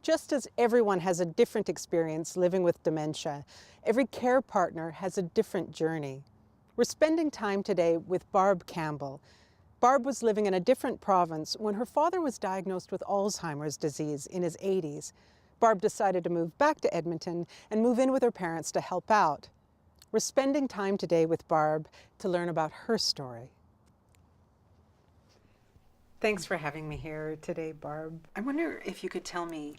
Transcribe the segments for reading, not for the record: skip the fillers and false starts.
Just as everyone has a different experience living with dementia, every care partner has a different journey. We're spending time today with Barb Campbell. Barb was living in a different province when her father was diagnosed with Alzheimer's disease in his 80s. Barb decided to move back to Edmonton and move in with her parents to help out. We're spending time today with Barb to learn about her story. Thanks for having me here today, Barb. I wonder if you could tell me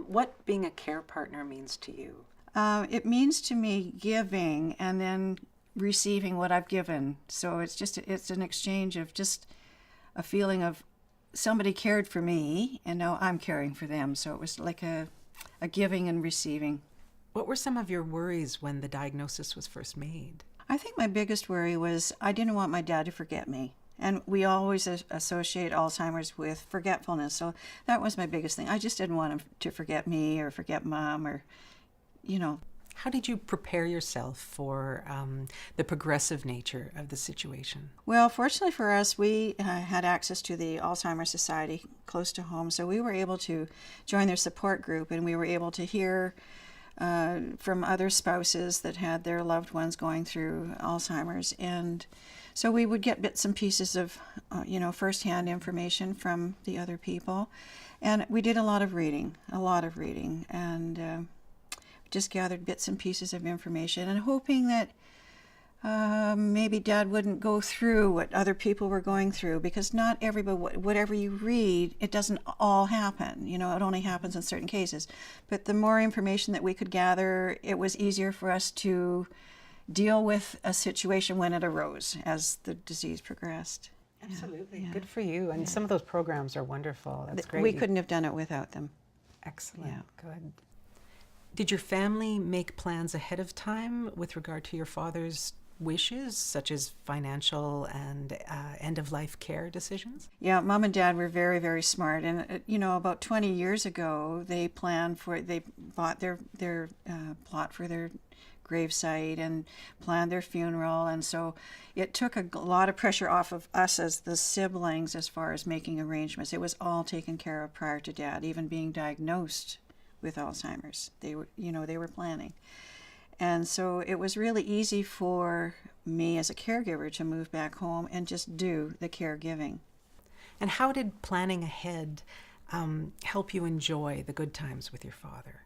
what being a care partner means to you. It means to me giving and then receiving what I've given. So it's an exchange of just a feeling of somebody cared for me and now I'm caring for them. So it was like a giving and receiving. What were some of your worries when the diagnosis was first made? I think my biggest worry was I didn't want my dad to forget me. And we always associate Alzheimer's with forgetfulness. So that was my biggest thing. I just didn't want him to forget me or forget Mom or, you know. How did you prepare yourself for the progressive nature of the situation? Well, fortunately for us, we had access to the Alzheimer's Society close to home. So we were able to join their support group and we were able to hear from other spouses that had their loved ones going through Alzheimer's. And so we would get bits and pieces of, firsthand information from the other people. And we did a lot of reading, and just gathered bits and pieces of information and hoping that maybe Dad wouldn't go through what other people were going through, because not everybody, whatever you read, it doesn't all happen. It only happens in certain cases. But the more information that we could gather, it was easier for us to deal with a situation when it arose as the disease progressed. Absolutely. Yeah. Good for you. And some of those programs are wonderful. That's great. We couldn't have done it without them. Excellent. Yeah. Good. Did your family make plans ahead of time with regard to your father's wishes, such as financial and end-of-life care decisions? Yeah, Mom and Dad were very, very smart. And, about 20 years ago, they bought their plot for their gravesite and planned their funeral. And so it took a lot of pressure off of us as the siblings as far as making arrangements. It was all taken care of prior to Dad even being diagnosed with Alzheimer's. They were planning. And so it was really easy for me as a caregiver to move back home and just do the caregiving. And how did planning ahead help you enjoy the good times with your father?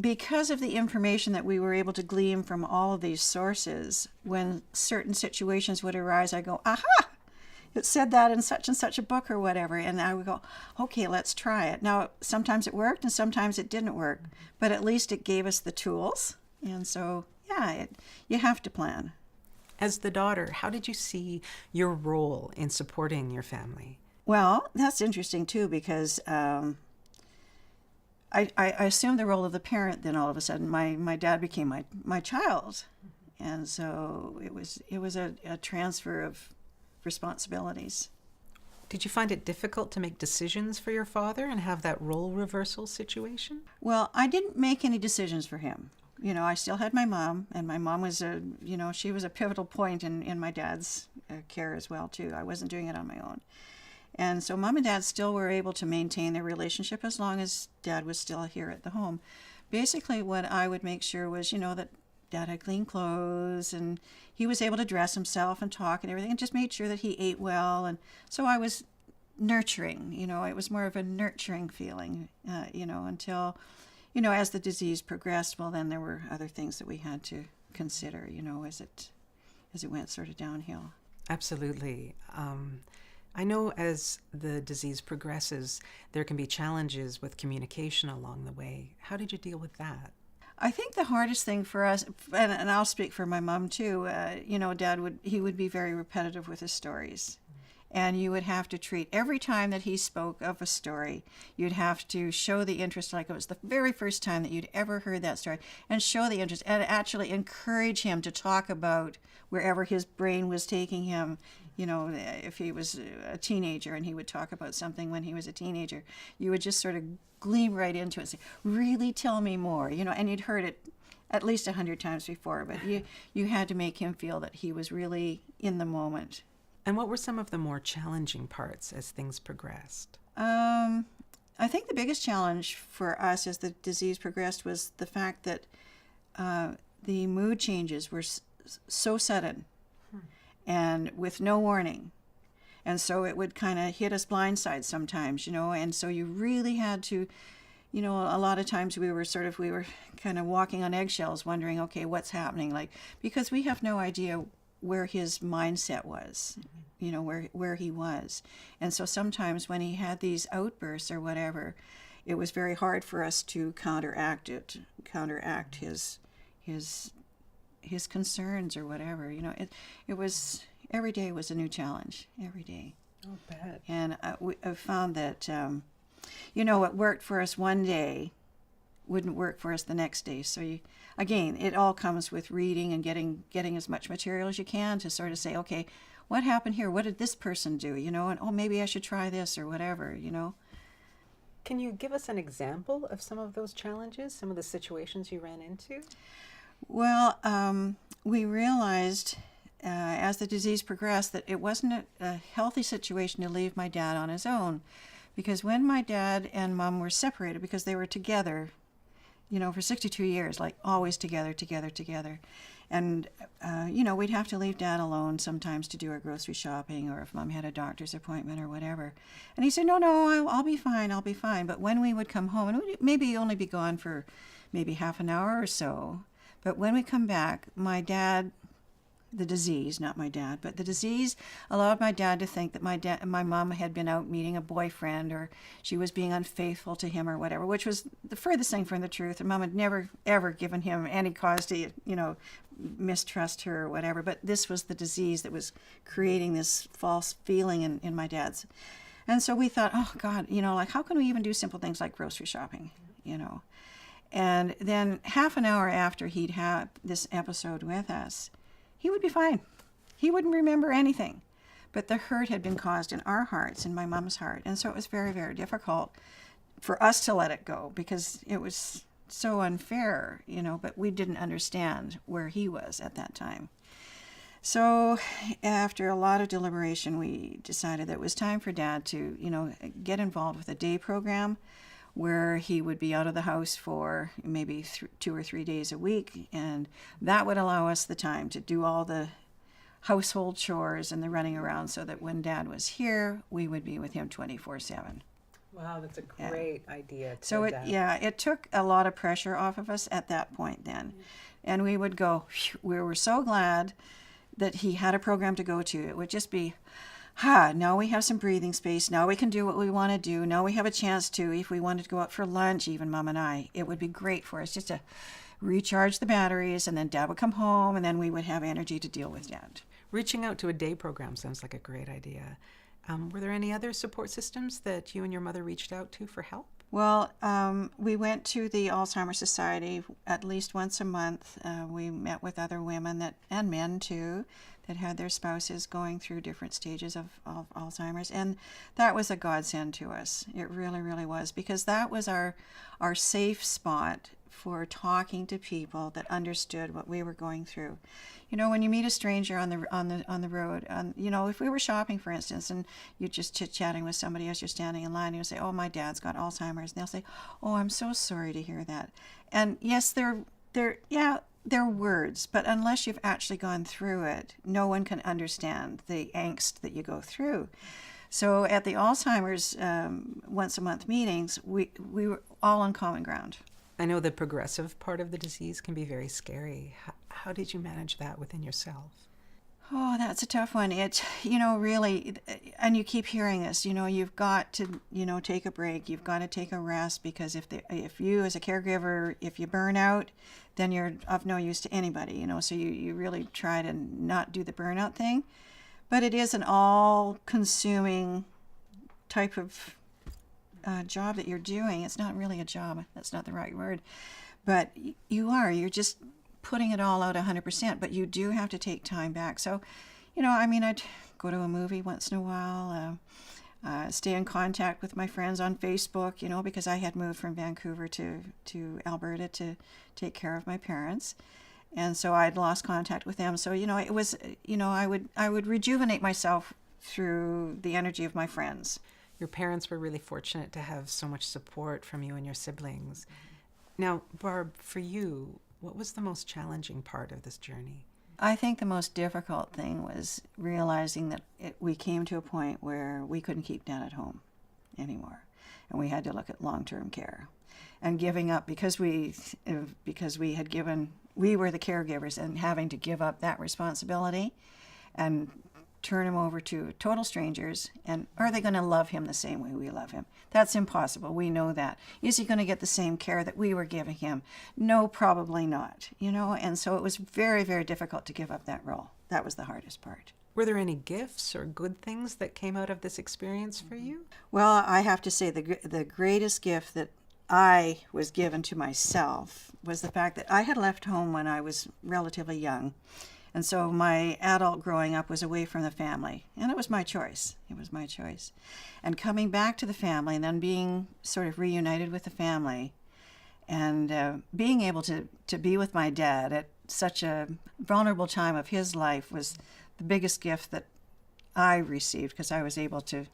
Because of the information that we were able to glean from all of these sources, when certain situations would arise, I go, aha! It said that in such and such a book or whatever. And I would go, okay, let's try it. Now, sometimes it worked and sometimes it didn't work, but at least it gave us the tools. And so, you have to plan. As the daughter, how did you see your role in supporting your family? Well, that's interesting too, because I assumed the role of the parent. Then all of a sudden, my dad became my child. And so it was a transfer of responsibilities. Did you find it difficult to make decisions for your father and have that role reversal situation? Well, I didn't make any decisions for him. I still had my mom, and my mom was she was a pivotal point in my dad's care as well too. I wasn't doing it on my own. And so Mom and Dad still were able to maintain their relationship as long as Dad was still here at the home. Basically what I would make sure was, that Dad had clean clothes and he was able to dress himself and talk and everything, and just made sure that he ate well. And so I was nurturing, it was more of a nurturing feeling, until, as the disease progressed, well, then there were other things that we had to consider, as it went sort of downhill. Absolutely. I know as the disease progresses, there can be challenges with communication along the way. How did you deal with that? I think the hardest thing for us, and I'll speak for my mom too, Dad would be very repetitive with his stories. And you would have to treat every time that he spoke of a story, you'd have to show the interest like it was the very first time that you'd ever heard that story, and show the interest and actually encourage him to talk about wherever his brain was taking him. If he was a teenager and he would talk about something when he was a teenager, you would just sort of gleam right into it and say, really tell me more, and you'd heard it at least 100 times before, but you had to make him feel that he was really in the moment. And what were some of the more challenging parts as things progressed? I think the biggest challenge for us as the disease progressed was the fact that the mood changes were so sudden and with no warning. And so it would kind of hit us blindside sometimes, and so you really had to, a lot of times we were kind of walking on eggshells wondering, okay, what's happening? Like, because we have no idea where his mindset was, where he was. And so sometimes when he had these outbursts or whatever, it was very hard for us to counteract his concerns or whatever. It was, every day was a new challenge, every day. Oh, bad. And I found that, what worked for us one day wouldn't work for us the next day. So again, it all comes with reading and getting as much material as you can to sort of say, okay, what happened here? What did this person do? And maybe I should try this or whatever. Can you give us an example of some of those challenges, some of the situations you ran into? Well, we realized as the disease progressed that it wasn't a healthy situation to leave my dad on his own, because when my dad and mom were separated, because they were together, for 62 years, like always together. And, we'd have to leave dad alone sometimes to do our grocery shopping, or if mom had a doctor's appointment or whatever. And he said, no, I'll be fine. But when we would come home, and we'd maybe only be gone for maybe half an hour or so, but when we come back, my dad, the disease, not my dad, but the disease allowed my dad to think that my mom had been out meeting a boyfriend, or she was being unfaithful to him or whatever, which was the furthest thing from the truth. And mom had never, ever given him any cause to, mistrust her or whatever. But this was the disease that was creating this false feeling in my dad's. And so we thought, oh God, how can we even do simple things like grocery shopping, And then half an hour after he'd had this episode with us, he would be fine. He wouldn't remember anything. But the hurt had been caused in our hearts, in my mom's heart. And so it was very, very difficult for us to let it go, because it was so unfair, but we didn't understand where he was at that time. So after a lot of deliberation, we decided that it was time for Dad to, get involved with a day program where he would be out of the house for maybe 2 or 3 days a week. And that would allow us the time to do all the household chores and the running around, so that when Dad was here, we would be with him 24/7. Wow, that's a great idea. So it took a lot of pressure off of us at that point then. And we would go, we were so glad that he had a program to go to. It would just be, now we have some breathing space. Now we can do what we want to do. Now we have a chance to, if we wanted to go out for lunch, even Mom and I, it would be great for us just to recharge the batteries, and then Dad would come home, and then we would have energy to deal with Dad. Reaching out to a day program sounds like a great idea. Were there any other support systems that you and your mother reached out to for help? Well, we went to the Alzheimer Society at least once a month. We met with other women and men too, that had their spouses going through different stages of Alzheimer's. And that was a godsend to us. It really, really was, because that was our safe spot for talking to people that understood what we were going through. When you meet a stranger on the road, if we were shopping, for instance, and you're just chit-chatting with somebody as you're standing in line, you'll say, oh, my dad's got Alzheimer's. And they'll say, oh, I'm so sorry to hear that. And yes, they're words, but unless you've actually gone through it, no one can understand the angst that you go through. So at the Alzheimer's once a month meetings, we were all on common ground. I know the progressive part of the disease can be very scary. How did you manage that within yourself? Oh, that's a tough one. It, really, and you keep hearing this, you've got to, take a break. You've got to take a rest, because if you as a caregiver, if you burn out, then you're of no use to anybody, so you really try to not do the burnout thing. But it is an all-consuming type of job that you're doing. It's not really a job. That's not the right word. But you're just putting it all out 100%, but you do have to take time back. So, I'd go to a movie once in a while, stay in contact with my friends on Facebook, because I had moved from Vancouver to Alberta to take care of my parents. And so I'd lost contact with them. So, it was, I would rejuvenate myself through the energy of my friends. Your parents were really fortunate to have so much support from you and your siblings. Now, Barb, for you, what was the most challenging part of this journey? I think the most difficult thing was realizing that we came to a point where we couldn't keep Dad at home anymore, and we had to look at long-term care, and giving up because we had given, we were the caregivers, and having to give up that responsibility and turn him over to total strangers. And are they going to love him the same way we love him? That's impossible. We know that. Is he going to get the same care that we were giving him? No, probably not. And so it was very, very difficult to give up that role. That was the hardest part. Were there any gifts or good things that came out of this experience for you? Well, I have to say the greatest gift that I was given to myself was the fact that I had left home when I was relatively young. And so my adult growing up was away from the family, and it was my choice. It was my choice. And coming back to the family and then being sort of reunited with the family and being able to be with my dad at such a vulnerable time of his life was the biggest gift that I received, because I was able to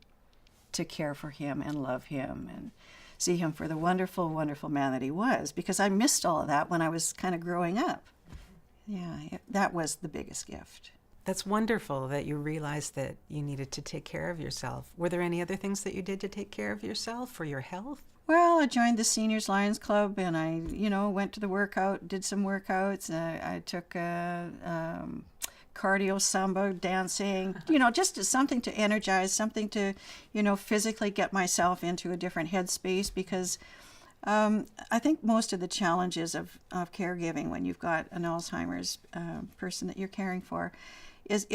care for him and love him and see him for the wonderful, wonderful man that he was, because I missed all of that when I was kind of growing up. Yeah, that was the biggest gift. That's wonderful that you realized that you needed to take care of yourself. Were there any other things that you did to take care of yourself for your health? Well, I joined the Seniors Lions Club, and I, went to the workout, did some workouts. I took cardio, samba, dancing, just something to energize, something to, physically get myself into a different headspace, because I think most of the challenges of caregiving when you've got an Alzheimer's person that you're caring for is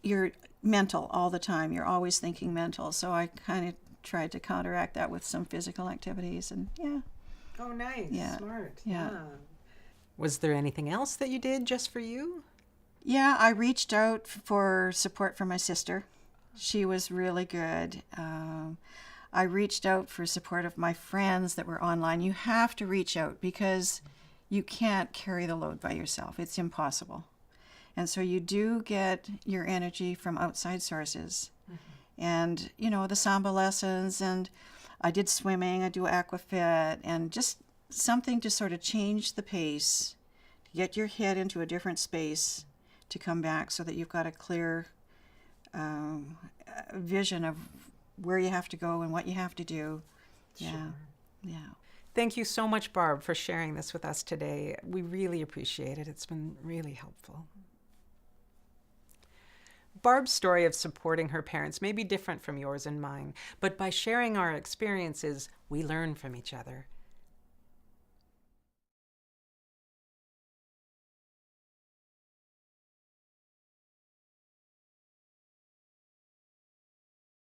you're mental all the time. You're always thinking mental. So I kind of tried to counteract that with some physical activities, and yeah. Oh, nice. Yeah. Smart. Yeah. Was there anything else that you did just for you? Yeah, I reached out for support from my sister. She was really good. I reached out for support of my friends that were online. You have to reach out because you can't carry the load by yourself. It's impossible. And so you do get your energy from outside sources. Mm-hmm. And, the samba lessons, and I did swimming, I do aquafit, and just something to sort of change the pace, to get your head into a different space, to come back so that you've got a clear vision of where you have to go and what you have to do. Sure. Yeah. Thank you so much, Barb, for sharing this with us today. We really appreciate it. It's been really helpful. Barb's story of supporting her parents may be different from yours and mine, but by sharing our experiences, we learn from each other.